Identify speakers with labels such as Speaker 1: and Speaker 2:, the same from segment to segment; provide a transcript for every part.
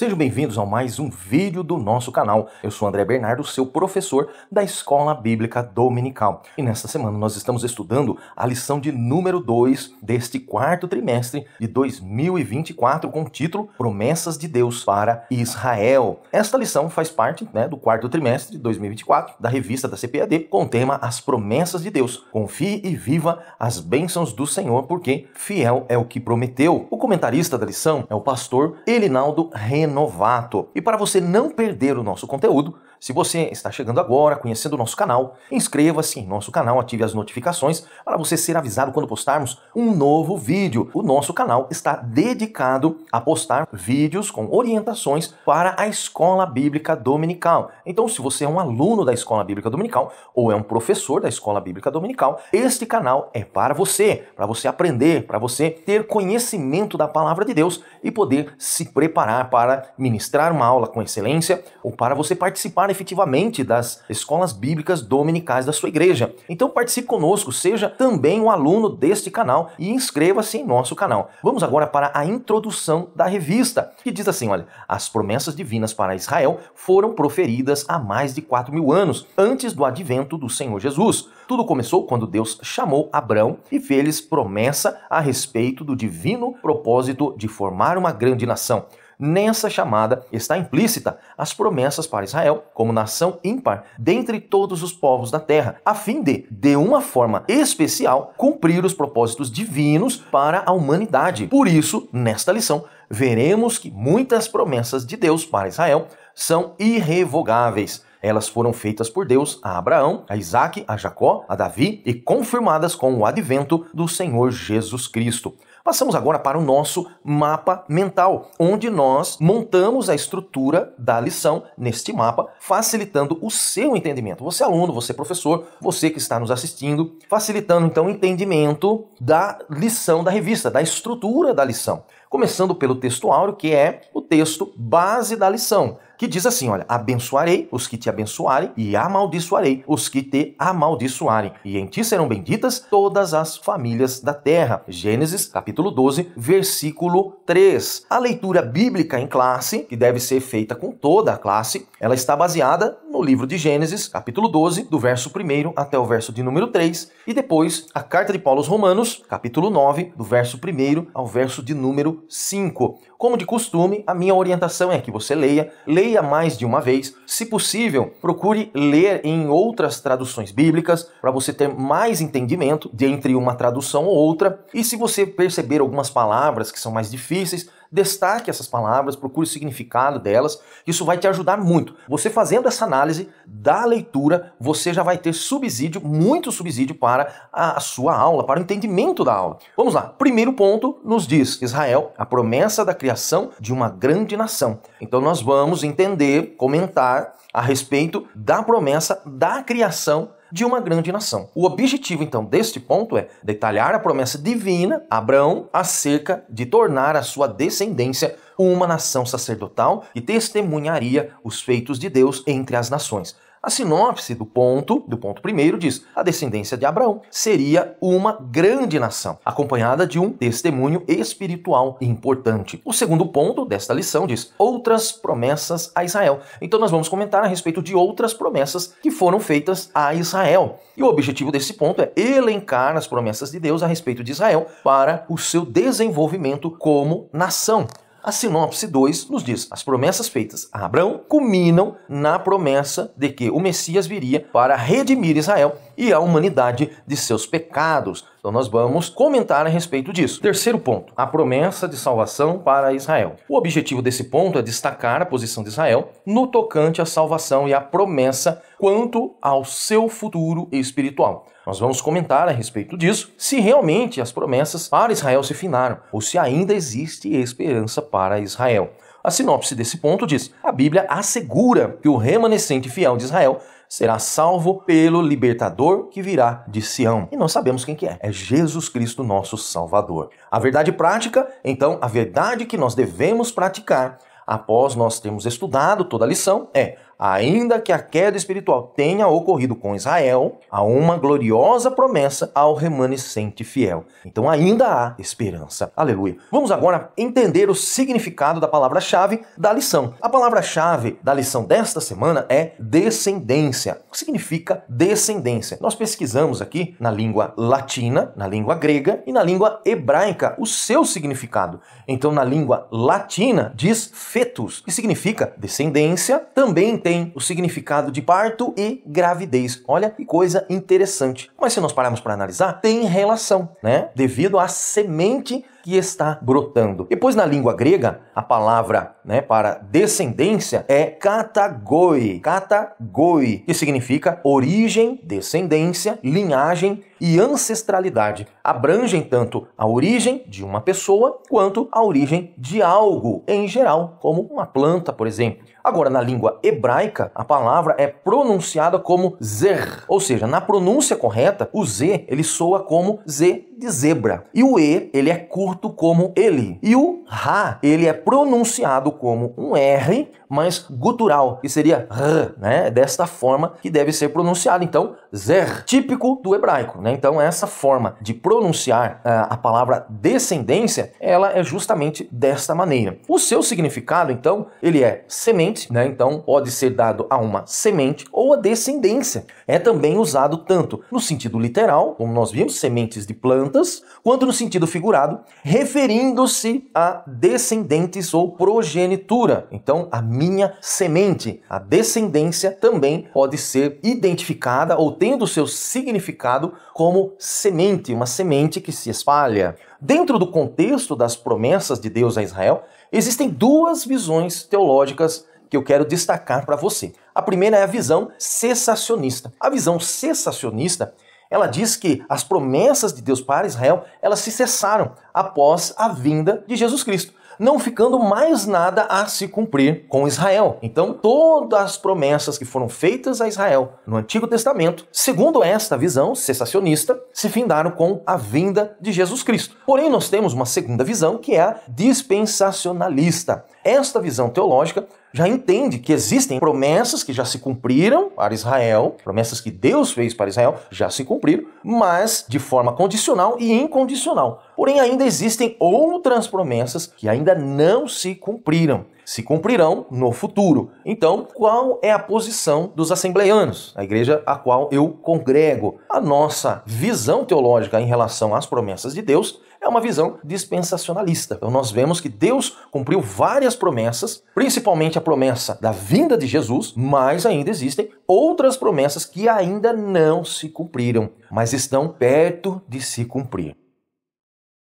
Speaker 1: Sejam bem-vindos a mais um vídeo do nosso canal. Eu sou André Bernardo, seu professor da Escola Bíblica Dominical. E nesta semana nós estamos estudando a lição de número 2 deste quarto trimestre de 2024 com o título Promessas de Deus para Israel. Esta lição faz parte do quarto trimestre de 2024 da revista da CPAD com o tema As Promessas de Deus. Confie e viva as bênçãos do Senhor, porque fiel é o que prometeu. O comentarista da lição é o pastor Elinaldo Renovato. E para você não perder o nosso conteúdo, se você está chegando agora, conhecendo o nosso canal, inscreva-se em nosso canal, ative as notificações para você ser avisado quando postarmos um novo vídeo. O nosso canal está dedicado a postar vídeos com orientações para a Escola Bíblica Dominical. Então, se você é um aluno da Escola Bíblica Dominical ou é um professor da Escola Bíblica Dominical, este canal é para você aprender, para você ter conhecimento da Palavra de Deus e poder se preparar para ministrar uma aula com excelência ou para você participar efetivamente das escolas bíblicas dominicais da sua igreja. Então participe conosco, seja também um aluno deste canal e inscreva-se em nosso canal. Vamos agora para a introdução da revista, que diz assim, olha, as promessas divinas para Israel foram proferidas há mais de 4.000 anos, antes do advento do Senhor Jesus. Tudo começou quando Deus chamou Abrão e fez-lhes promessa a respeito do divino propósito de formar uma grande nação. Nessa chamada está implícita as promessas para Israel como nação ímpar dentre todos os povos da terra, a fim de uma forma especial, cumprir os propósitos divinos para a humanidade. Por isso, nesta lição, veremos que muitas promessas de Deus para Israel são irrevogáveis. Elas foram feitas por Deus a Abraão, a Isaque, a Jacó, a Davi e confirmadas com o advento do Senhor Jesus Cristo. Passamos agora para o nosso mapa mental, onde nós montamos a estrutura da lição neste mapa, facilitando o seu entendimento. Você aluno, você professor, você que está nos assistindo, facilitando então o entendimento da lição da revista, da estrutura da lição. Começando pelo texto áureo, que é o texto base da lição, que diz assim, olha, abençoarei os que te abençoarem e amaldiçoarei os que te amaldiçoarem. E em ti serão benditas todas as famílias da terra. Gênesis, capítulo 12, versículo 3. A leitura bíblica em classe, que deve ser feita com toda a classe, ela está baseada no livro de Gênesis, capítulo 12, do verso 1 até o verso de número 3. E depois, a carta de Paulo aos Romanos, capítulo 9, do verso 1 ao verso de número 5. Como de costume, a minha orientação é que você leia mais de uma vez. Se possível, procure ler em outras traduções bíblicas para você ter mais entendimento de entre uma tradução ou outra. E se você perceber algumas palavras que são mais difíceis, destaque essas palavras, procure o significado delas. Isso vai te ajudar muito. Você fazendo essa análise da leitura, você já vai ter subsídio, muito subsídio para a sua aula, para o entendimento da aula. Vamos lá. Primeiro ponto nos diz Israel, a promessa da criação de uma grande nação. Então nós vamos entender, comentar a respeito da promessa da criação de uma grande nação. O objetivo, então, deste ponto é detalhar a promessa divina a Abraão acerca de tornar a sua descendência uma nação sacerdotal que testemunharia os feitos de Deus entre as nações. A sinopse do ponto primeiro diz, a descendência de Abraão seria uma grande nação, acompanhada de um testemunho espiritual importante. O segundo ponto desta lição diz, outras promessas a Israel. Então nós vamos comentar a respeito de outras promessas que foram feitas a Israel. E o objetivo desse ponto é elencar as promessas de Deus a respeito de Israel para o seu desenvolvimento como nação. A sinopse 2 nos diz, as promessas feitas a Abraão culminam na promessa de que o Messias viria para redimir Israel e a humanidade de seus pecados. Então nós vamos comentar a respeito disso. Terceiro ponto, a promessa de salvação para Israel. O objetivo desse ponto é destacar a posição de Israel no tocante à salvação e à promessa quanto ao seu futuro espiritual. Nós vamos comentar a respeito disso, se realmente as promessas para Israel se finaram, ou se ainda existe esperança para Israel. A sinopse desse ponto diz, a Bíblia assegura que o remanescente fiel de Israel será salvo pelo libertador que virá de Sião. E nós sabemos quem que é. É Jesus Cristo, nosso Salvador. A verdade prática, então, a verdade que nós devemos praticar após nós termos estudado toda a lição, é ainda que a queda espiritual tenha ocorrido com Israel, há uma gloriosa promessa ao remanescente fiel. Então ainda há esperança. Aleluia. Vamos agora entender o significado da palavra-chave da lição. A palavra-chave da lição desta semana é descendência. O que significa descendência? Nós pesquisamos aqui na língua latina, na língua grega e na língua hebraica o seu significado. Então, na língua latina, diz fetus, que significa descendência, também tem o significado de parto e gravidez. Olha que coisa interessante. Mas se nós pararmos para analisar, tem relação, né? Devido à semente que está brotando. Depois, na língua grega, a palavra, para descendência é katagoi, que significa origem, descendência, linhagem e ancestralidade. Abrangem tanto a origem de uma pessoa quanto a origem de algo em geral, como uma planta, por exemplo. Agora, na língua hebraica, a palavra é pronunciada como zer, ou seja, na pronúncia correta, o Z ele soa como Z de zebra. E o E, ele é curto como ele. E o Ra, ele é pronunciado como um R, mas gutural, que seria R, desta forma que deve ser pronunciado. Então, zer, típico do hebraico, Então, essa forma de pronunciar a palavra descendência, ela é justamente desta maneira. O seu significado, então, ele é semente, Então, pode ser dado a uma semente ou a descendência. É também usado tanto no sentido literal, como nós vimos, sementes de plantas, quanto no sentido figurado, referindo-se a descendentes ou progenitura. Então, a minha semente, a descendência, também pode ser identificada ou tendo seu significado como semente, uma semente que se espalha. Dentro do contexto das promessas de Deus a Israel, existem duas visões teológicas que eu quero destacar para você. A primeira é a visão cessacionista. A visão cessacionista, ela diz que as promessas de Deus para Israel, elas se cessaram após a vinda de Jesus Cristo, não ficando mais nada a se cumprir com Israel. Então, todas as promessas que foram feitas a Israel no Antigo Testamento, segundo esta visão cessacionista, se findaram com a vinda de Jesus Cristo. Porém, nós temos uma segunda visão, que é a dispensacionalista. Esta visão teológica já entende que existem promessas que já se cumpriram para Israel, promessas que Deus fez para Israel já se cumpriram, mas de forma condicional e incondicional. Porém, ainda existem outras promessas que ainda não se cumpriram. Se cumprirão no futuro. Então, qual é a posição dos assembleianos, a igreja a qual eu congrego? A nossa visão teológica em relação às promessas de Deus é uma visão dispensacionalista. Então nós vemos que Deus cumpriu várias promessas, principalmente a promessa da vinda de Jesus, mas ainda existem outras promessas que ainda não se cumpriram, mas estão perto de se cumprir.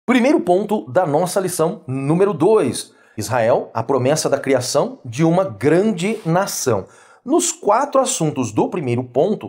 Speaker 1: Primeiro ponto da nossa lição número 2. Israel, a promessa da criação de uma grande nação. Nos 4 assuntos do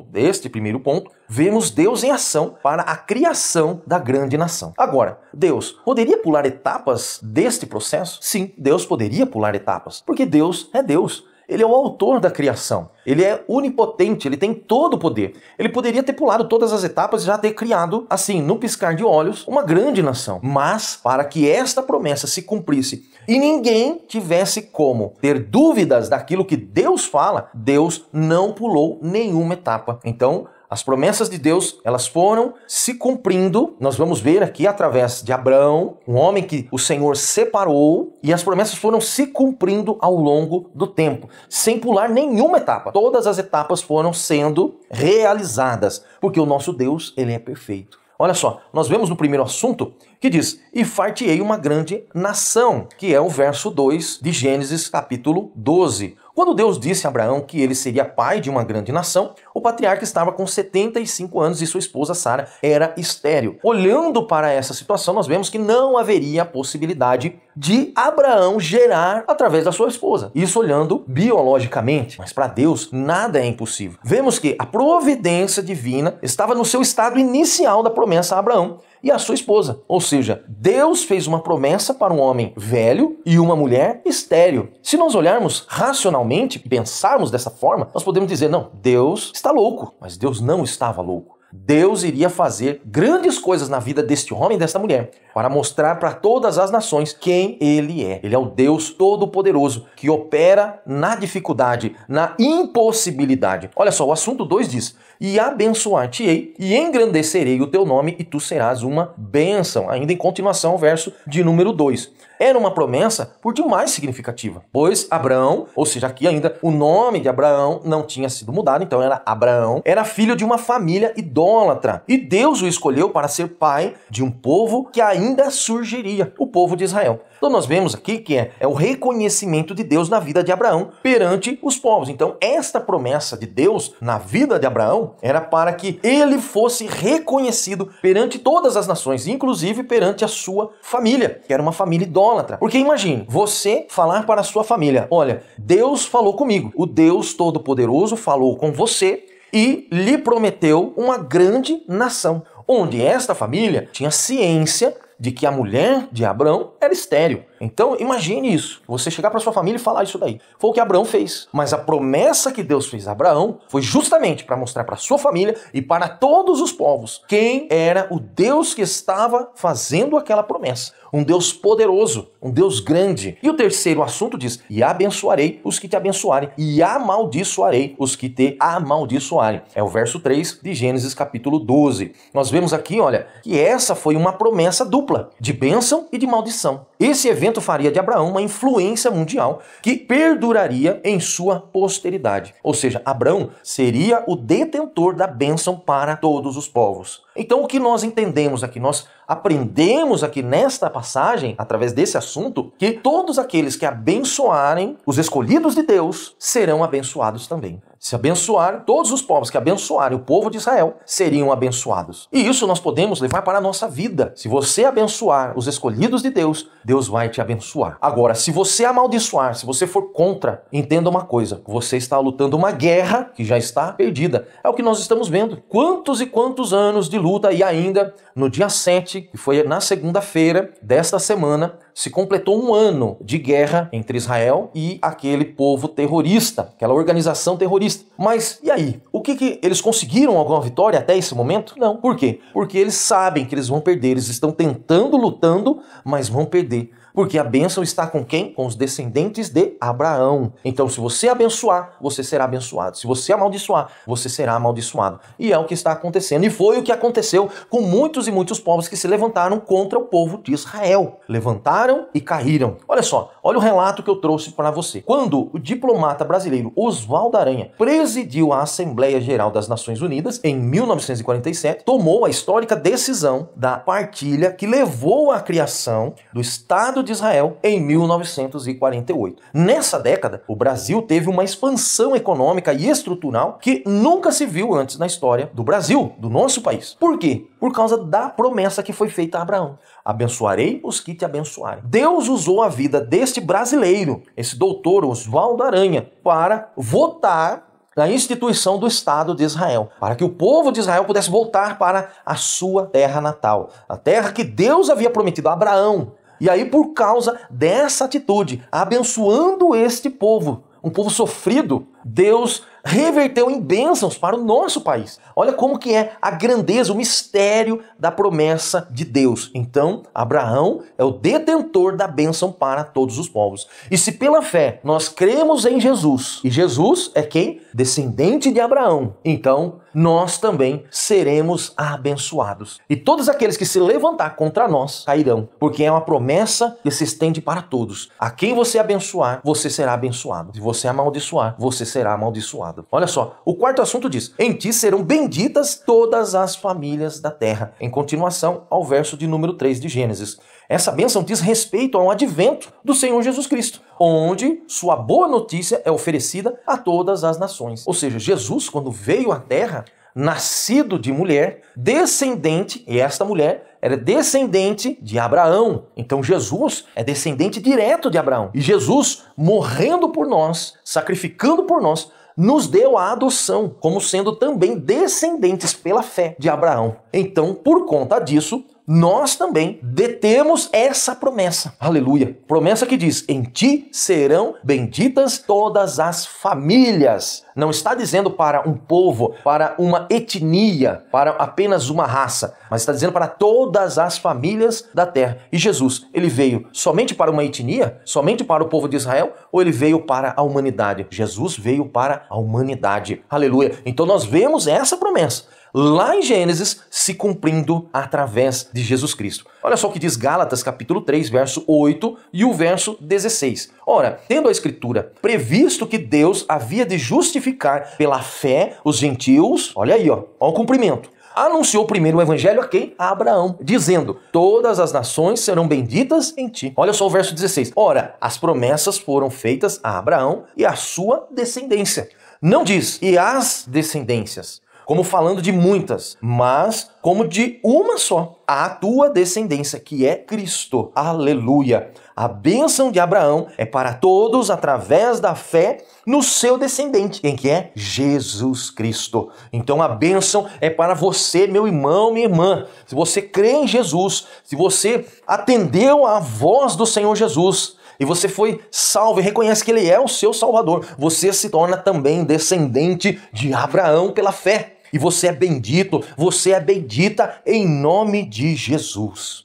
Speaker 1: deste primeiro ponto, vemos Deus em ação para a criação da grande nação. Agora, Deus poderia pular etapas deste processo? Sim, Deus poderia pular etapas, porque Deus é Deus. Ele é o autor da criação. Ele é onipotente, ele tem todo o poder. Ele poderia ter pulado todas as etapas e já ter criado, assim, no piscar de olhos, uma grande nação. Mas, para que esta promessa se cumprisse e ninguém tivesse como ter dúvidas daquilo que Deus fala, Deus não pulou nenhuma etapa. Então, as promessas de Deus, elas foram se cumprindo. Nós vamos ver aqui através de Abraão, um homem que o Senhor separou, e as promessas foram se cumprindo ao longo do tempo, sem pular nenhuma etapa. Todas as etapas foram sendo realizadas, porque o nosso Deus, ele é perfeito. Olha só, nós vemos no primeiro assunto que diz: e far-te-ei uma grande nação, que é o verso 2 de Gênesis capítulo 12. Quando Deus disse a Abraão que ele seria pai de uma grande nação, o patriarca estava com 75 anos e sua esposa Sara era estéril. Olhando para essa situação, nós vemos que não haveria possibilidade de Abraão gerar através da sua esposa. Isso olhando biologicamente, mas para Deus nada é impossível. Vemos que a providência divina estava no seu estado inicial da promessa a Abraão e a sua esposa. Ou seja, Deus fez uma promessa para um homem velho e uma mulher estéril. Se nós olharmos racionalmente e pensarmos dessa forma, nós podemos dizer: não, Deus está louco. Mas Deus não estava louco. Deus iria fazer grandes coisas na vida deste homem e desta mulher, para mostrar para todas as nações quem Ele é. Ele é o Deus Todo-Poderoso, que opera na dificuldade, na impossibilidade. Olha só, o assunto 2 diz: e abençoar-te-ei, e engrandecerei o teu nome, e tu serás uma bênção. Ainda em continuação, o verso de número 2. Era uma promessa por demais significativa, pois Abraão, ou seja, aqui ainda o nome de Abraão não tinha sido mudado, então era Abraão, era filho de uma família idólatra, e Deus o escolheu para ser pai de um povo que ainda surgiria, o povo de Israel. Então nós vemos aqui que é o reconhecimento de Deus na vida de Abraão perante os povos. Então esta promessa de Deus na vida de Abraão era para que ele fosse reconhecido perante todas as nações, inclusive perante a sua família, que era uma família idólatra. Porque imagine, você falar para a sua família: olha, Deus falou comigo, o Deus Todo-Poderoso falou com você e lhe prometeu uma grande nação, onde esta família tinha ciência de que a mulher de Abraão era estéril. Então imagine isso, você chegar para sua família e falar isso daí. Foi o que Abraão fez, mas a promessa que Deus fez a Abraão foi justamente para mostrar para sua família e para todos os povos quem era o Deus que estava fazendo aquela promessa. Um Deus poderoso, um Deus grande. E o terceiro assunto diz: e abençoarei os que te abençoarem, e amaldiçoarei os que te amaldiçoarem. É o verso 3 de Gênesis capítulo 12. Nós vemos aqui, olha, que essa foi uma promessa dupla, de bênção e de maldição. Esse evento faria de Abraão uma influência mundial que perduraria em sua posteridade. Ou seja, Abraão seria o detentor da bênção para todos os povos. Então o que nós entendemos aqui, nós aprendemos aqui nesta passagem, através desse assunto, que todos aqueles que abençoarem os escolhidos de Deus serão abençoados também. Se abençoar, todos os povos que abençoarem o povo de Israel seriam abençoados. E isso nós podemos levar para a nossa vida. Se você abençoar os escolhidos de Deus, Deus vai te abençoar. Agora, se você amaldiçoar, se você for contra, entenda uma coisa: você está lutando uma guerra que já está perdida. É o que nós estamos vendo. Quantos e quantos anos de luta, e ainda no dia 7, que foi na segunda-feira desta semana, se completou um ano de guerra entre Israel e aquele povo terrorista, aquela organização terrorista. Mas e aí? O que eles conseguiram alguma vitória até esse momento? Não. Por quê? Porque eles sabem que eles vão perder. Eles estão tentando, lutando, mas vão perder. Porque a bênção está com quem? Com os descendentes de Abraão. Então, se você abençoar, você será abençoado. Se você amaldiçoar, você será amaldiçoado. E é o que está acontecendo. E foi o que aconteceu com muitos e muitos povos que se levantaram contra o povo de Israel. Levantaram e caíram. Olha só, olha o relato que eu trouxe para você. Quando o diplomata brasileiro Oswaldo Aranha presidiu a Assembleia Geral das Nações Unidas, em 1947, tomou a histórica decisão da partilha que levou à criação do Estado de Israel em 1948. Nessa década, o Brasil teve uma expansão econômica e estrutural que nunca se viu antes na história do Brasil, do nosso país. Por quê? Por causa da promessa que foi feita a Abraão: abençoarei os que te abençoarem. Deus usou a vida deste brasileiro, esse doutor Oswaldo Aranha, para votar na instituição do Estado de Israel, para que o povo de Israel pudesse voltar para a sua terra natal, a terra que Deus havia prometido a Abraão. E aí, por causa dessa atitude, abençoando este povo, um povo sofrido, Deus reverteu em bênçãos para o nosso país. Olha como que é a grandeza, o mistério da promessa de Deus. Então, Abraão é o detentor da bênção para todos os povos. E se pela fé nós cremos em Jesus, e Jesus é quem? Descendente de Abraão, então nós também seremos abençoados. E todos aqueles que se levantar contra nós cairão, porque é uma promessa que se estende para todos. A quem você abençoar, você será abençoado. Se você amaldiçoar, você será amaldiçoado. Olha só, o quarto assunto diz: em ti serão benditas todas as famílias da terra. Em continuação ao verso de número 3 de Gênesis. Essa bênção diz respeito ao advento do Senhor Jesus Cristo, onde sua boa notícia é oferecida a todas as nações. Ou seja, Jesus, quando veio à terra, nascido de mulher, descendente, e esta mulher era descendente de Abraão. Então Jesus é descendente direto de Abraão. E Jesus, morrendo por nós, sacrificando por nós, nos deu a adoção, como sendo também descendentes pela fé de Abraão. Então, por conta disso, nós também detemos essa promessa. Aleluia. Promessa que diz: em ti serão benditas todas as famílias. Não está dizendo para um povo, para uma etnia, para apenas uma raça, mas está dizendo para todas as famílias da terra. E Jesus, ele veio somente para uma etnia? Somente para o povo de Israel? Ou ele veio para a humanidade? Jesus veio para a humanidade. Aleluia. Então nós vemos essa promessa lá em Gênesis se cumprindo através de Jesus Cristo. Olha só o que diz Gálatas capítulo 3, verso 8 e o verso 16. Ora, tendo a Escritura previsto que Deus havia de justificar pela fé os gentios, olha aí, ó o cumprimento. Anunciou primeiro o evangelho a quem? A Abraão, dizendo: todas as nações serão benditas em ti. Olha só o verso 16. Ora, as promessas foram feitas a Abraão e à sua descendência. Não diz, e as descendências, como falando de muitas, mas como de uma só, a tua descendência, que é Cristo. Aleluia! A bênção de Abraão é para todos através da fé no seu descendente, quem que é? Jesus Cristo. Então a bênção é para você, meu irmão, minha irmã. Se você crê em Jesus, se você atendeu à voz do Senhor Jesus, e você foi salvo e reconhece que Ele é o seu Salvador, você se torna também descendente de Abraão pela fé. E você é bendito, você é bendita em nome de Jesus.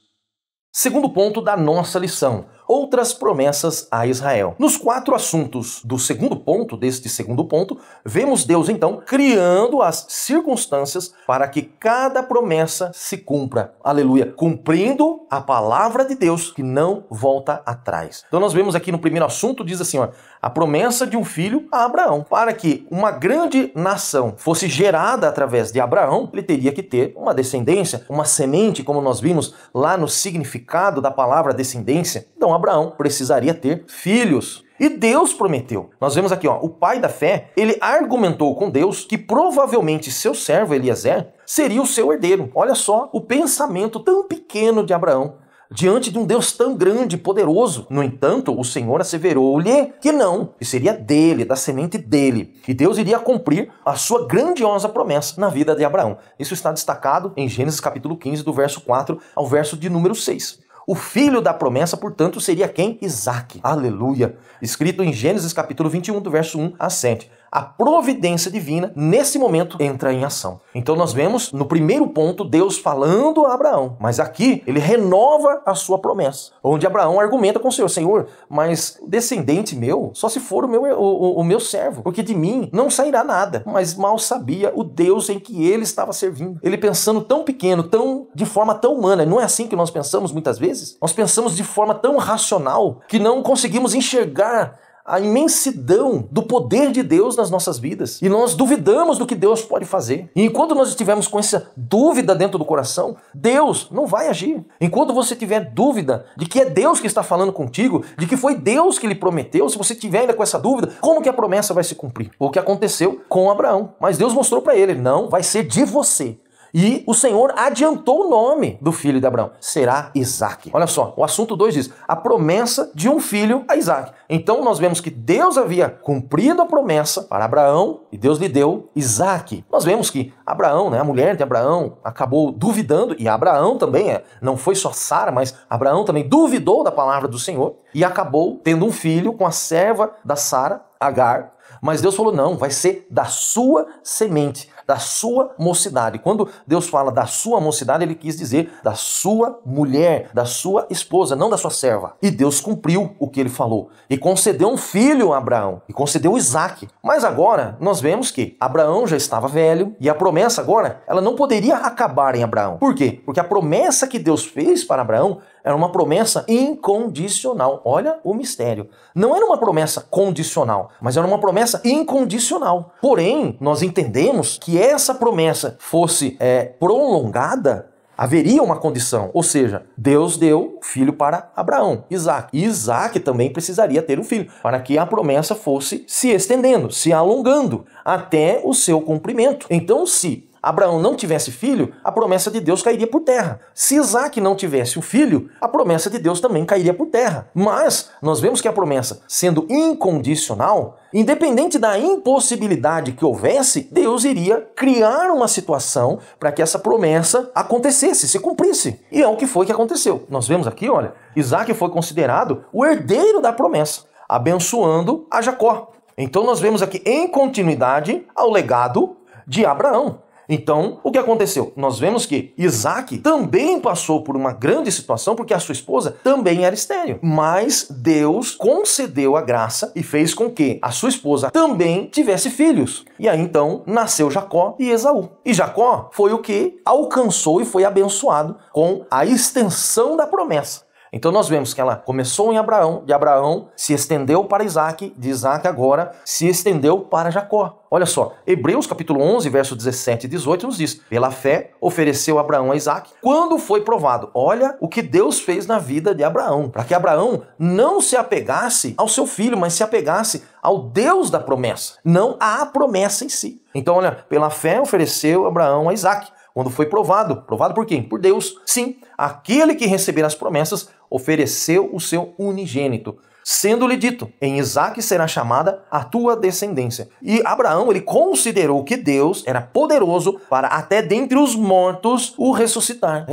Speaker 1: Segundo ponto da nossa lição: outras promessas a Israel. Nos 4 assuntos do segundo ponto, deste segundo ponto, vemos Deus então criando as circunstâncias para que cada promessa se cumpra. Aleluia! Cumprindo a palavra de Deus que não volta atrás. Então nós vemos aqui no primeiro assunto, diz assim, a promessa de um filho a Abraão. Para que uma grande nação fosse gerada através de Abraão, ele teria que ter uma descendência, uma semente, como nós vimos lá no significado da palavra descendência. Então Abraão precisaria ter filhos. E Deus prometeu. Nós vemos aqui, o pai da fé, ele argumentou com Deus que provavelmente seu servo Eliezer seria o seu herdeiro. Olha só o pensamento tão pequeno de Abraão diante de um Deus tão grande e poderoso. No entanto, o Senhor asseverou-lhe que não, que seria dele, da semente dele, que Deus iria cumprir a sua grandiosa promessa na vida de Abraão. Isso está destacado em Gênesis capítulo 15, do verso 4 ao verso de número 6. O filho da promessa, portanto, seria quem? Isaque. Aleluia! Escrito em Gênesis capítulo 21, do verso 1 a 7. A providência divina, nesse momento, entra em ação. Então nós vemos, no primeiro ponto, Deus falando a Abraão. Mas aqui, ele renova a sua promessa. Onde Abraão argumenta com o Senhor: Senhor, mas descendente meu, só se for o meu servo, porque de mim não sairá nada. Mas mal sabia o Deus em que ele estava servindo. Ele pensando tão pequeno, de forma tão humana. Não é assim que nós pensamos muitas vezes? Nós pensamos de forma tão racional que não conseguimos enxergar a imensidão do poder de Deus nas nossas vidas. E nós duvidamos do que Deus pode fazer. E enquanto nós estivermos com essa dúvida dentro do coração, Deus não vai agir. Enquanto você tiver dúvida de que é Deus que está falando contigo, de que foi Deus que lhe prometeu, se você tiver ainda com essa dúvida, como que a promessa vai se cumprir? O que aconteceu com Abraão. Mas Deus mostrou para ele: não, vai ser de você. E o Senhor adiantou o nome do filho de Abraão. Será Isaque. Olha só, o assunto 2 diz: a promessa de um filho a Isaque. Então nós vemos que Deus havia cumprido a promessa para Abraão e Deus lhe deu Isaque. Nós vemos que Abraão, a mulher de Abraão, acabou duvidando, e Abraão também, não foi só Sara, mas Abraão também duvidou da palavra do Senhor e acabou tendo um filho com a serva da Sara, Agar. Mas Deus falou: não, vai ser da sua semente, da sua mocidade. Quando Deus fala da sua mocidade, ele quis dizer da sua mulher, da sua esposa, não da sua serva. E Deus cumpriu o que ele falou e concedeu um filho a Abraão, e concedeu Isaque. Mas agora nós vemos que Abraão já estava velho, e a promessa agora, ela não poderia acabar em Abraão. Por quê? Porque a promessa que Deus fez para Abraão era uma promessa incondicional. Olha o mistério. Não era uma promessa condicional, mas era uma promessa incondicional. Porém, nós entendemos que essa promessa fosse prolongada, haveria uma condição. Ou seja, Deus deu filho para Abraão, Isaque. E Isaque também precisaria ter um filho, para que a promessa fosse se estendendo, se alongando, até o seu cumprimento. Então, se Abraão não tivesse filho, a promessa de Deus cairia por terra. Se Isaac não tivesse o filho, a promessa de Deus também cairia por terra. Mas nós vemos que a promessa, sendo incondicional, independente da impossibilidade que houvesse, Deus iria criar uma situação para que essa promessa acontecesse, se cumprisse. E é o que foi que aconteceu. Nós vemos aqui, olha, Isaac foi considerado o herdeiro da promessa, abençoando a Jacó. Então nós vemos aqui em continuidade ao legado de Abraão. Então, o que aconteceu? Nós vemos que Isaac também passou por uma grande situação porque a sua esposa também era estéril. Mas Deus concedeu a graça e fez com que a sua esposa também tivesse filhos. E aí então nasceu Jacó e Esaú. E Jacó foi o que alcançou e foi abençoado com a extensão da promessa. Então nós vemos que ela começou em Abraão, de Abraão se estendeu para Isaac, de Isaac agora se estendeu para Jacó. Olha só, Hebreus capítulo 11, verso 17 e 18 nos diz: pela fé ofereceu Abraão a Isaac quando foi provado. Olha o que Deus fez na vida de Abraão, para que Abraão não se apegasse ao seu filho, mas se apegasse ao Deus da promessa, não à promessa em si. Então olha, pela fé ofereceu Abraão a Isaac quando foi provado. Provado por quem? Por Deus. Sim, aquele que receber as promessas ofereceu o seu unigênito, sendo-lhe dito: em Isaque será chamada a tua descendência. E Abraão, ele considerou que Deus era poderoso para até dentre os mortos o ressuscitar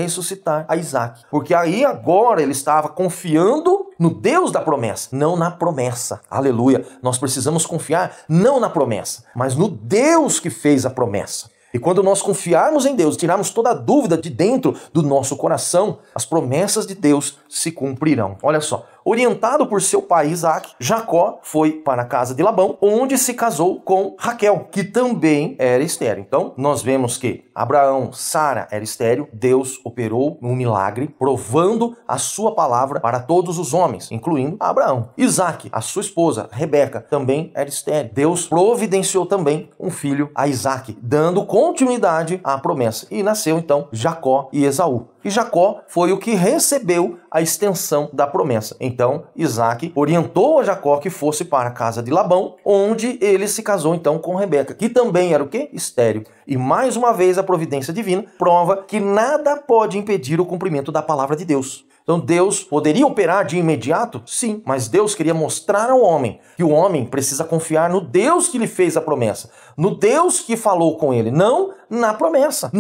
Speaker 1: a Isaque. Porque aí agora ele estava confiando no Deus da promessa, não na promessa. Aleluia! Nós precisamos confiar não na promessa, mas no Deus que fez a promessa. E quando nós confiarmos em Deus, tirarmos toda a dúvida de dentro do nosso coração, as promessas de Deus se cumprirão. Olha só, orientado por seu pai Isaac, Jacó foi para a casa de Labão, onde se casou com Raquel, que também era estéril. Então, nós vemos que Abraão, Sara era estéril, Deus operou um milagre, provando a sua palavra para todos os homens, incluindo Abraão. Isaac, a sua esposa, Rebeca, também era estéril. Deus providenciou também um filho a Isaac, dando continuidade à promessa. E nasceu então Jacó e Esaú. E Jacó foi o que recebeu a extensão da promessa. Então, Isaac orientou a Jacó que fosse para a casa de Labão, onde ele se casou então com Rebeca, que também era o quê? Estéril. E mais uma vez a providência divina prova que nada pode impedir o cumprimento da palavra de Deus. Então Deus poderia operar de imediato? Sim, mas Deus queria mostrar ao homem que o homem precisa confiar no Deus que lhe fez a promessa, no Deus que falou com ele, não na promessa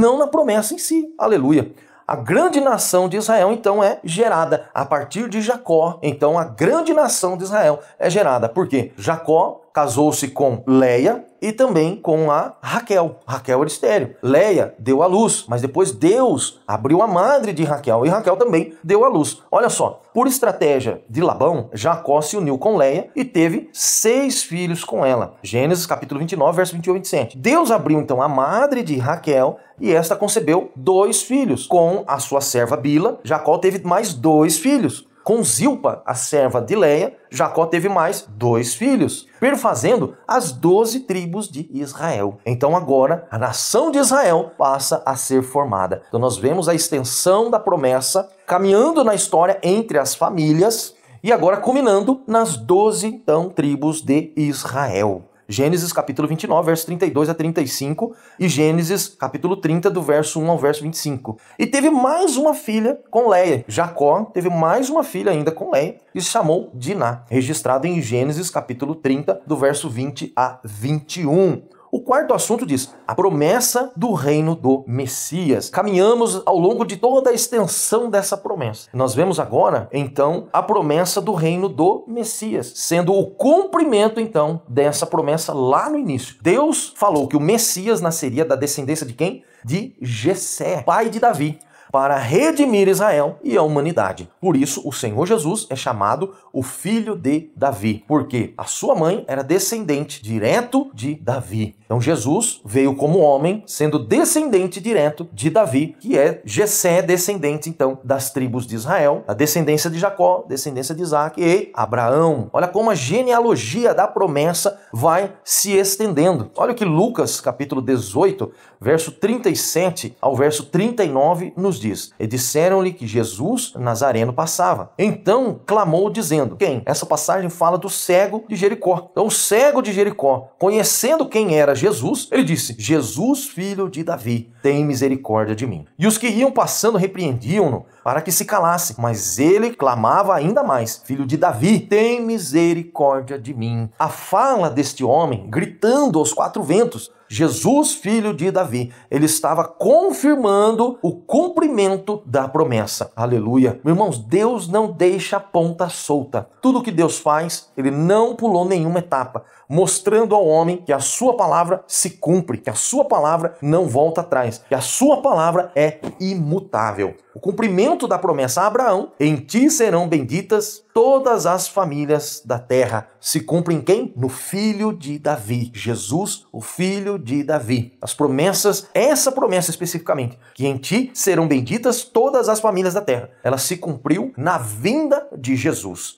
Speaker 1: em si. Aleluia! A grande nação de Israel, então, é gerada a partir de Jacó. Então, a grande nação de Israel é gerada. Por quê? Jacó casou-se com Leia e também com a Raquel. Raquel era estéril. Leia deu à luz, mas depois Deus abriu a madre de Raquel e Raquel também deu à luz. Olha só, por estratégia de Labão, Jacó se uniu com Leia e teve 6 filhos com ela. Gênesis capítulo 29, verso 21 e 27. Deus abriu então a madre de Raquel e esta concebeu 2 filhos. Com a sua serva Bila, Jacó teve mais 2 filhos. Com Zilpa, a serva de Leia, Jacó teve mais 2 filhos, perfazendo as 12 tribos de Israel. Então agora a nação de Israel passa a ser formada. Então nós vemos a extensão da promessa caminhando na história entre as famílias e agora culminando nas 12 então tribos de Israel. Gênesis capítulo 29, verso 32 a 35 e Gênesis capítulo 30, do verso 1 ao verso 25. E teve mais uma filha com Leia. Jacó teve mais uma filha ainda com Leia e se chamou Diná, registrado em Gênesis capítulo 30, do verso 20 a 21. O quarto assunto diz a promessa do reino do Messias. Caminhamos ao longo de toda a extensão dessa promessa. Nós vemos agora, então, a promessa do reino do Messias, sendo o cumprimento, então, dessa promessa lá no início. Deus falou que o Messias nasceria da descendência de quem? De Jessé, pai de Davi, para redimir Israel e a humanidade. Por isso, o Senhor Jesus é chamado o filho de Davi, porque a sua mãe era descendente direto de Davi. Então Jesus veio como homem, sendo descendente direto de Davi, que é Jessé, descendente então das tribos de Israel, a descendência de Jacó, descendência de Isaac e Abraão. Olha como a genealogia da promessa vai se estendendo. Olha o que Lucas, capítulo 18, verso 37 ao verso 39, nos nos diz: e disseram-lhe que Jesus Nazareno passava. Então clamou dizendo: quem? Essa passagem fala do cego de Jericó. Então o cego de Jericó, conhecendo quem era Jesus, ele disse: Jesus, filho de Davi, tem misericórdia de mim. E os que iam passando repreendiam-no para que se calasse, mas ele clamava ainda mais: filho de Davi, tem misericórdia de mim. A fala deste homem, gritando aos quatro ventos: Jesus, filho de Davi, ele estava confirmando o cumprimento da promessa. Aleluia. Meus irmãos, Deus não deixa a ponta solta. Tudo que Deus faz, ele não pulou nenhuma etapa, mostrando ao homem que a sua palavra se cumpre, que a sua palavra não volta atrás, que a sua palavra é imutável. O cumprimento da promessa a Abraão: em ti serão benditas todas as famílias da terra, se cumpre em quem? No filho de Davi, Jesus, o filho de Davi. As promessas, essa promessa especificamente, que em ti serão benditas todas as famílias da terra, ela se cumpriu na vinda de Jesus.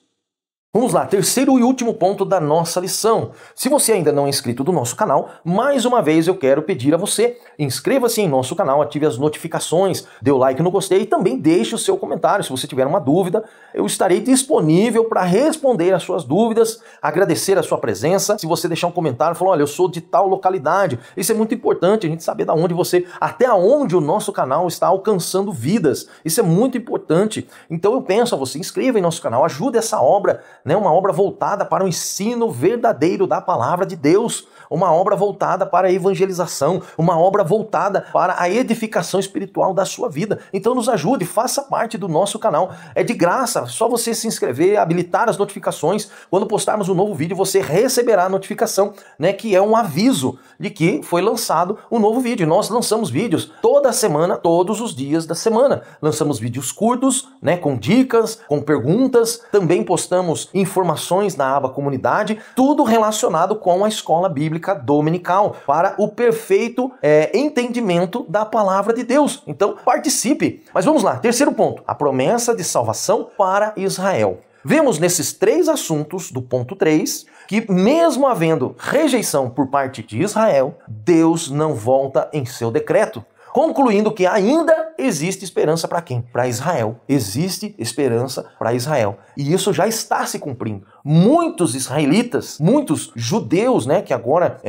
Speaker 1: Vamos lá, terceiro e último ponto da nossa lição. Se você ainda não é inscrito do nosso canal, mais uma vez eu quero pedir a você: inscreva-se em nosso canal, ative as notificações, dê o like no gostei e também deixe o seu comentário. Se você tiver uma dúvida, eu estarei disponível para responder as suas dúvidas, agradecer a sua presença. Se você deixar um comentário, falar: olha, eu sou de tal localidade, isso é muito importante, a gente saber de onde você, até onde o nosso canal está alcançando vidas. Isso é muito importante. Então eu peço a você: inscreva em nosso canal, ajude essa obra, uma obra voltada para o ensino verdadeiro da palavra de Deus, uma obra voltada para a evangelização, uma obra voltada para a edificação espiritual da sua vida. Então nos ajude, faça parte do nosso canal. É de graça, só você se inscrever, habilitar as notificações. Quando postarmos um novo vídeo, você receberá a notificação, que é um aviso de que foi lançado um novo vídeo. Nós lançamos vídeos toda semana, todos os dias da semana. Lançamos vídeos curtos, com dicas, com perguntas. Também postamos informações na aba comunidade, tudo relacionado com a escola bíblica dominical, para o perfeito entendimento da palavra de Deus. Então participe. Mas vamos lá, terceiro ponto: a promessa de salvação para Israel. Vemos nesses três assuntos do ponto 3 que, mesmo havendo rejeição por parte de Israel, Deus não volta em seu decreto, concluindo que ainda existe esperança para quem? Para Israel. Existe esperança para Israel. E isso já está se cumprindo. Muitos israelitas, muitos judeus, que agora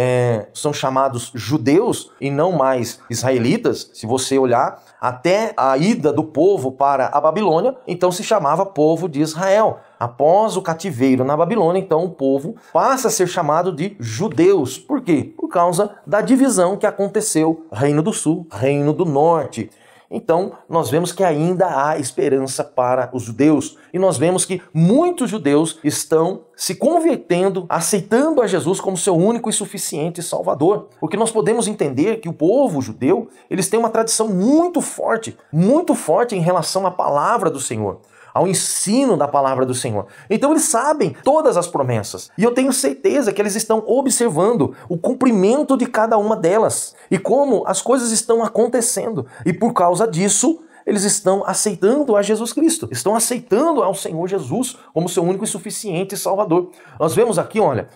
Speaker 1: são chamados judeus e não mais israelitas, se você olhar, até a ida do povo para a Babilônia, então se chamava povo de Israel. Após o cativeiro na Babilônia, então o povo passa a ser chamado de judeus. Por quê? Por causa da divisão que aconteceu, Reino do Sul, Reino do Norte. Então, nós vemos que ainda há esperança para os judeus. E nós vemos que muitos judeus estão se convertendo, aceitando a Jesus como seu único e suficiente Salvador. Porque nós podemos entender que o povo judeu, eles têm uma tradição muito forte em relação à palavra do Senhor, ao ensino da palavra do Senhor. Então eles sabem todas as promessas. E eu tenho certeza que eles estão observando o cumprimento de cada uma delas e como as coisas estão acontecendo. E por causa disso, eles estão aceitando a Jesus Cristo, estão aceitando ao Senhor Jesus como seu único e suficiente Salvador. Nós vemos aqui, olha,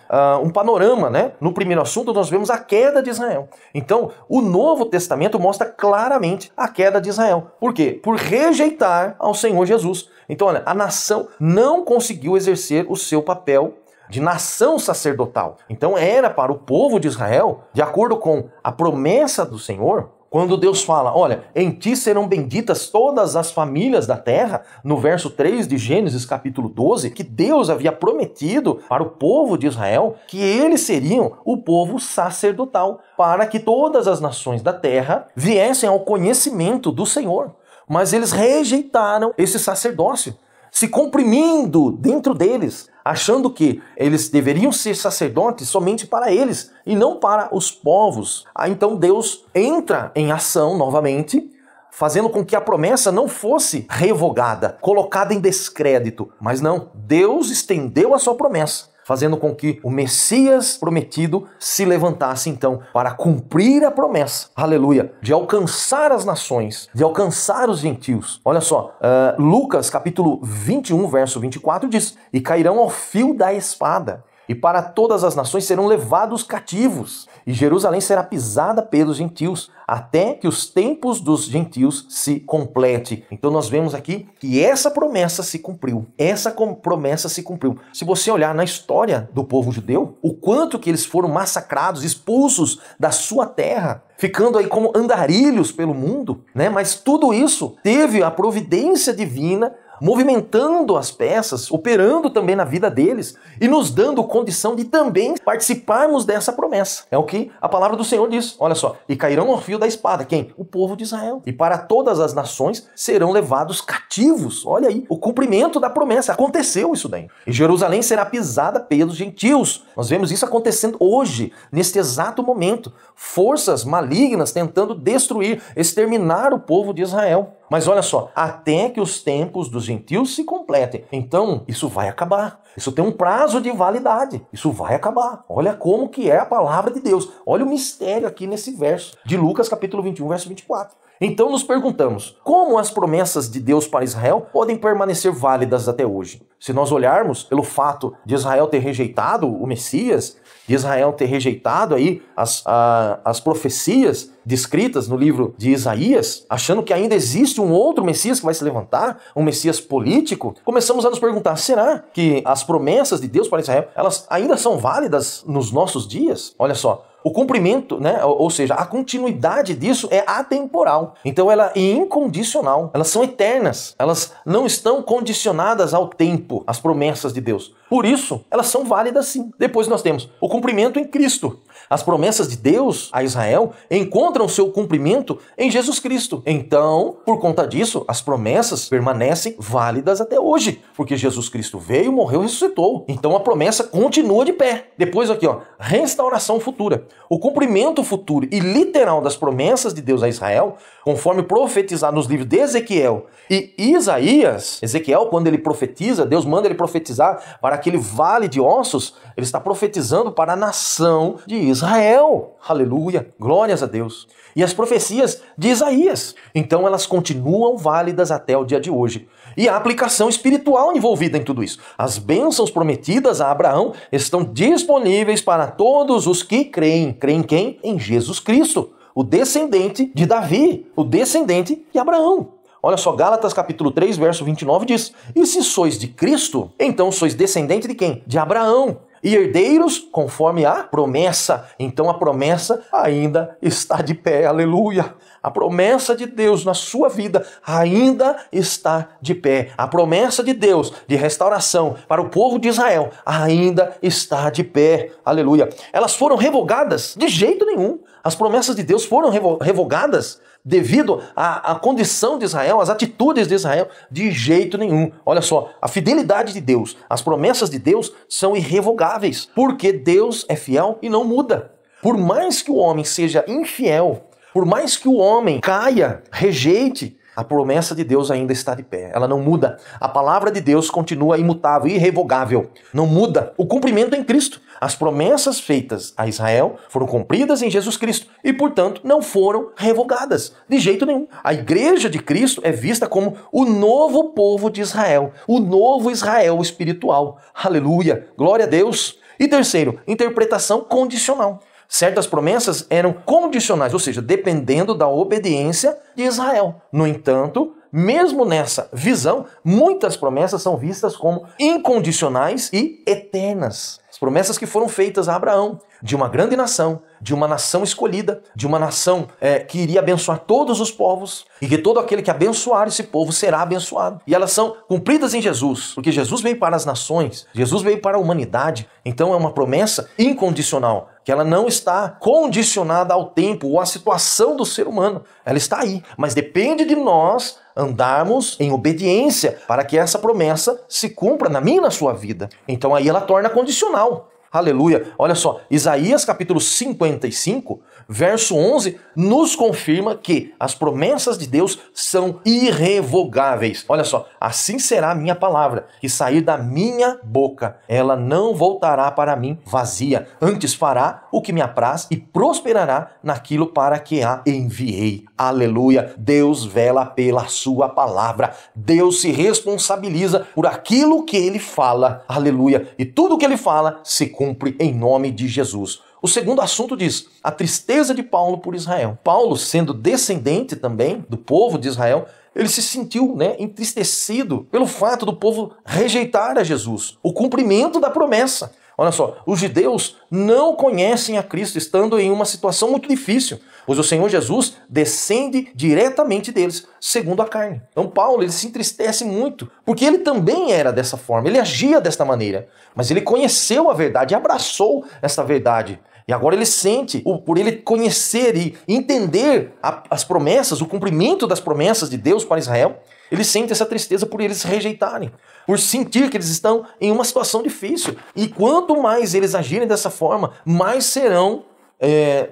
Speaker 1: um panorama, No primeiro assunto, nós vemos a queda de Israel. Então, o Novo Testamento mostra claramente a queda de Israel. Por quê? Por rejeitar ao Senhor Jesus. Então, olha, a nação não conseguiu exercer o seu papel de nação sacerdotal. Então, era para o povo de Israel, de acordo com a promessa do Senhor, quando Deus fala: olha, em ti serão benditas todas as famílias da terra, no verso 3 de Gênesis capítulo 12, que Deus havia prometido para o povo de Israel que eles seriam o povo sacerdotal, para que todas as nações da terra viessem ao conhecimento do Senhor. Mas eles rejeitaram esse sacerdócio, se comprimindo dentro deles, achando que eles deveriam ser sacerdotes somente para eles e não para os povos. Então Deus entra em ação novamente, fazendo com que a promessa não fosse revogada, colocada em descrédito. Mas não, Deus estendeu a sua promessa, fazendo com que o Messias prometido se levantasse então para cumprir a promessa, aleluia, de alcançar as nações, de alcançar os gentios. Olha só, Lucas capítulo 21, verso 24 diz: e cairão ao fio da espada, e para todas as nações serão levados cativos, e Jerusalém será pisada pelos gentios, até que os tempos dos gentios se complete. Então nós vemos aqui que essa promessa se cumpriu. Essa promessa se cumpriu. Se você olhar na história do povo judeu, o quanto que eles foram massacrados, expulsos da sua terra, ficando aí como andarilhos pelo mundo, né? Mas tudo isso teve a providência divina movimentando as peças, operando também na vida deles e nos dando condição de também participarmos dessa promessa. É o que a palavra do Senhor diz. Olha só, e cairão ao fio da espada. Quem? O povo de Israel. E para todas as nações serão levados cativos. Olha aí, o cumprimento da promessa. Aconteceu isso daí. E Jerusalém será pisada pelos gentios. Nós vemos isso acontecendo hoje, neste exato momento. Forças malignas tentando destruir, exterminar o povo de Israel. Mas olha só, até que os tempos dos gentios se completem. Então, isso vai acabar. Isso tem um prazo de validade. Isso vai acabar. Olha como que é a palavra de Deus. Olha o mistério aqui nesse verso de Lucas capítulo 21, verso 24. Então nos perguntamos, como as promessas de Deus para Israel podem permanecer válidas até hoje? Se nós olharmos pelo fato de Israel ter rejeitado o Messias, de Israel ter rejeitado aí as profecias descritas no livro de Isaías, achando que ainda existe um outro Messias que vai se levantar, um Messias político, começamos a nos perguntar, será que as promessas de Deus para Israel, elas ainda são válidas nos nossos dias? Olha só, o cumprimento, né, ou seja, a continuidade disso é atemporal. Então ela é incondicional. Elas são eternas. Elas não estão condicionadas ao tempo, as promessas de Deus. Por isso, elas são válidas sim. Depois nós temos o cumprimento em Cristo. As promessas de Deus a Israel encontram seu cumprimento em Jesus Cristo. Então, por conta disso, as promessas permanecem válidas até hoje. Porque Jesus Cristo veio, morreu e ressuscitou. Então a promessa continua de pé. Depois aqui, ó, restauração futura. O cumprimento futuro e literal das promessas de Deus a Israel, conforme profetizado nos livros de Ezequiel e Isaías, Ezequiel, quando ele profetiza, Deus manda ele profetizar para aquele vale de ossos, ele está profetizando para a nação de Israel. Aleluia, glórias a Deus. E as profecias de Isaías, então elas continuam válidas até o dia de hoje. E a aplicação espiritual envolvida em tudo isso. As bênçãos prometidas a Abraão estão disponíveis para todos os que creem. Creem em quem? Em Jesus Cristo, o descendente de Davi, o descendente de Abraão. Olha só, Gálatas capítulo 3, verso 29 diz, e se sois de Cristo, então sois descendente de quem? De Abraão. E herdeiros conforme a promessa. Então a promessa ainda está de pé, aleluia. A promessa de Deus na sua vida ainda está de pé. A promessa de Deus de restauração para o povo de Israel ainda está de pé, aleluia. Elas foram revogadas? De jeito nenhum. As promessas de Deus foram revogadas devido à condição de Israel, às atitudes de Israel, de jeito nenhum. Olha só, a fidelidade de Deus, as promessas de Deus são irrevogáveis, porque Deus é fiel e não muda. Por mais que o homem seja infiel, por mais que o homem caia, rejeite, a promessa de Deus ainda está de pé, ela não muda. A palavra de Deus continua imutável, irrevogável, não muda. O cumprimento em Cristo. As promessas feitas a Israel foram cumpridas em Jesus Cristo e, portanto, não foram revogadas de jeito nenhum. A igreja de Cristo é vista como o novo povo de Israel, o novo Israel espiritual. Aleluia, glória a Deus. E terceiro, interpretação condicional. Certas promessas eram condicionais, ou seja, dependendo da obediência de Israel. No entanto, mesmo nessa visão, muitas promessas são vistas como incondicionais e eternas. As promessas que foram feitas a Abraão, de uma grande nação, de uma nação escolhida, de uma nação que iria abençoar todos os povos, e que todo aquele que abençoar esse povo será abençoado. E elas são cumpridas em Jesus, porque Jesus veio para as nações, Jesus veio para a humanidade. Então é uma promessa incondicional, que ela não está condicionada ao tempo ou à situação do ser humano. Ela está aí, mas depende de nós andarmos em obediência para que essa promessa se cumpra na minha e na sua vida. Então aí ela torna condicional. Aleluia. Olha só, Isaías capítulo 55, verso 11, nos confirma que as promessas de Deus são irrevogáveis. Olha só, assim será a minha palavra, que sair da minha boca. Ela não voltará para mim vazia, antes fará o que me apraz e prosperará naquilo para que a enviei. Aleluia. Deus vela pela sua palavra. Deus se responsabiliza por aquilo que ele fala. Aleluia. E tudo que ele fala se cumpre em nome de Jesus. O segundo assunto diz a tristeza de Paulo por Israel. Paulo, sendo descendente também do povo de Israel, ele se sentiu entristecido pelo fato do povo rejeitar a Jesus, o cumprimento da promessa. Olha só, os judeus não conhecem a Cristo estando em uma situação muito difícil, pois o Senhor Jesus descende diretamente deles, segundo a carne. Então Paulo, ele se entristece muito, porque ele também era dessa forma, ele agia desta maneira, mas ele conheceu a verdade, abraçou essa verdade. E agora ele sente, por ele conhecer e entender as promessas, o cumprimento das promessas de Deus para Israel, ele sente essa tristeza por eles rejeitarem, por sentir que eles estão em uma situação difícil. E quanto mais eles agirem dessa forma, mais serão,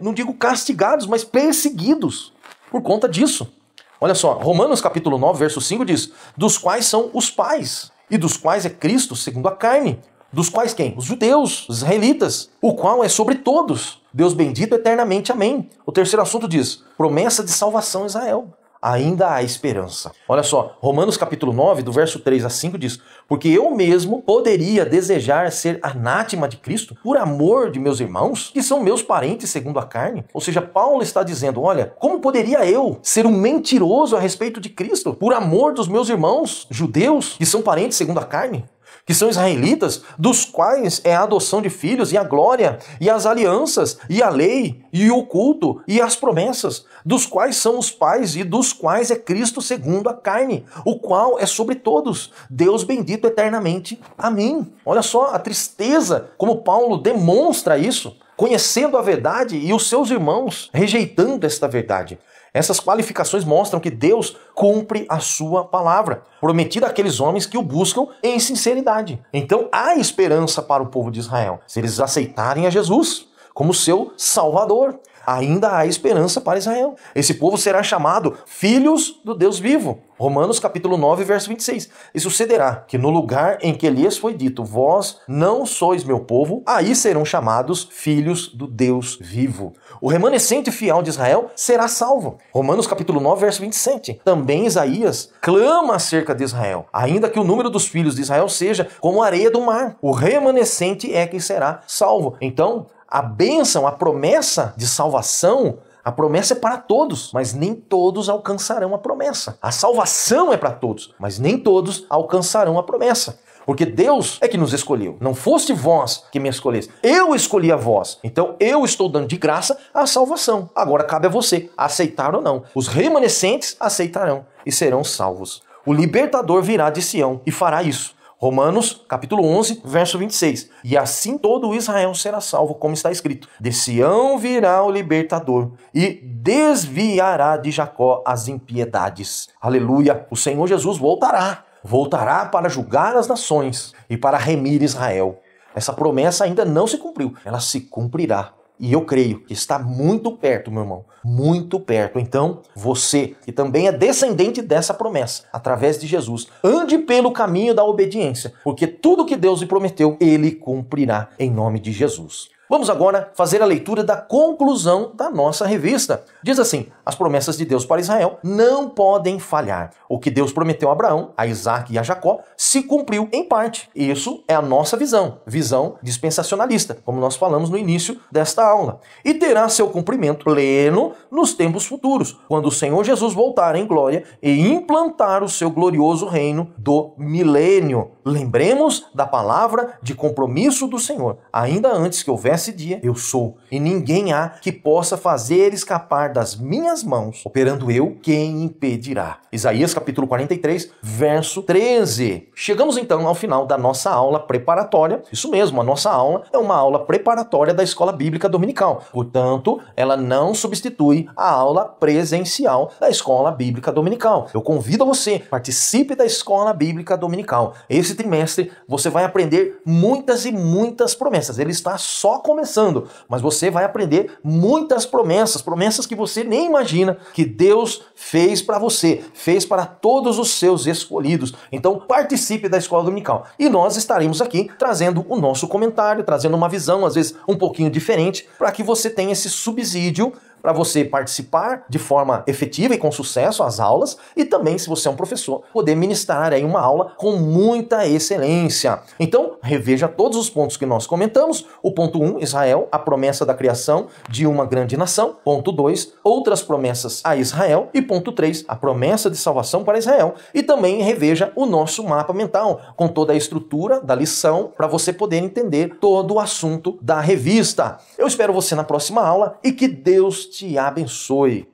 Speaker 1: não digo castigados, mas perseguidos por conta disso. Olha só, Romanos capítulo 9, verso 5 diz, dos quais são os pais, e dos quais é Cristo segundo a carne. Dos quais quem? Os judeus, os israelitas, o qual é sobre todos. Deus bendito eternamente, amém. O terceiro assunto diz, promessa de salvação a Israel. Ainda há esperança. Olha só, Romanos capítulo 9, do verso 3 a 5 diz, porque eu mesmo poderia desejar ser anátema de Cristo por amor de meus irmãos, que são meus parentes segundo a carne. Ou seja, Paulo está dizendo, olha, como poderia eu ser um mentiroso a respeito de Cristo por amor dos meus irmãos judeus, que são parentes segundo a carne? Que são israelitas, dos quais é a adoção de filhos e a glória, e as alianças, e a lei, e o culto, e as promessas, dos quais são os pais, e dos quais é Cristo segundo a carne, o qual é sobre todos, Deus bendito eternamente. Amém. Olha só a tristeza, como Paulo demonstra isso, conhecendo a verdade e os seus irmãos rejeitando esta verdade. Essas qualificações mostram que Deus cumpre a sua palavra, prometida àqueles homens que o buscam em sinceridade. Então há esperança para o povo de Israel, se eles aceitarem a Jesus como seu Salvador. Ainda há esperança para Israel. Esse povo será chamado filhos do Deus vivo. Romanos capítulo 9, verso 26. E sucederá que no lugar em que lhes foi dito, vós não sois meu povo, aí serão chamados filhos do Deus vivo. O remanescente fiel de Israel será salvo. Romanos capítulo 9, verso 27. Também Isaías clama acerca de Israel, ainda que o número dos filhos de Israel seja como a areia do mar. O remanescente é quem será salvo. Então, a bênção, a promessa de salvação, a promessa é para todos, mas nem todos alcançarão a promessa. A salvação é para todos, mas nem todos alcançarão a promessa. Porque Deus é que nos escolheu. Não foste vós que me escolheste. Eu escolhi a vós. Então eu estou dando de graça a salvação. Agora cabe a você aceitar ou não. Os remanescentes aceitarão e serão salvos. O libertador virá de Sião e fará isso. Romanos, capítulo 11, verso 26. E assim todo Israel será salvo, como está escrito. De Sião virá o libertador e desviará de Jacó as impiedades. Aleluia! O Senhor Jesus voltará. Voltará para julgar as nações e para remir Israel. Essa promessa ainda não se cumpriu. Ela se cumprirá. E eu creio que está muito perto, meu irmão, muito perto. Então, você, que também é descendente dessa promessa, através de Jesus, ande pelo caminho da obediência, porque tudo que Deus lhe prometeu, Ele cumprirá em nome de Jesus. Vamos agora fazer a leitura da conclusão da nossa revista. Diz assim, as promessas de Deus para Israel não podem falhar. O que Deus prometeu a Abraão, a Isaac e a Jacó se cumpriu em parte. Isso é a nossa visão dispensacionalista, como nós falamos no início desta aula. E terá seu cumprimento pleno nos tempos futuros, quando o Senhor Jesus voltar em glória e implantar o seu glorioso reino do milênio. Lembremos da palavra de compromisso do Senhor, ainda antes que houvesse nesse dia eu sou, e ninguém há que possa fazer escapar das minhas mãos. Operando eu, quem impedirá? Isaías capítulo 43, verso 13. Chegamos então ao final da nossa aula preparatória. Isso mesmo, a nossa aula é uma aula preparatória da Escola Bíblica Dominical. Portanto, ela não substitui a aula presencial da Escola Bíblica Dominical. Eu convido você, participe da Escola Bíblica Dominical. Esse trimestre você vai aprender muitas e muitas promessas. Ele está só começando, mas você vai aprender muitas promessas, promessas que você nem imagina que Deus fez para você, fez para todos os seus escolhidos. Então participe da Escola Dominical. E nós estaremos aqui trazendo o nosso comentário, trazendo uma visão, às vezes um pouquinho diferente, para que você tenha esse subsídio para você participar de forma efetiva e com sucesso às aulas e também, se você é um professor, poder ministrar aí uma aula com muita excelência. Então, reveja todos os pontos que nós comentamos. O ponto 1, Israel, a promessa da criação de uma grande nação. Ponto 2, outras promessas a Israel. E ponto 3, a promessa de salvação para Israel. E também reveja o nosso mapa mental, com toda a estrutura da lição, para você poder entender todo o assunto da revista. Eu espero você na próxima aula e que Deus te abençoe.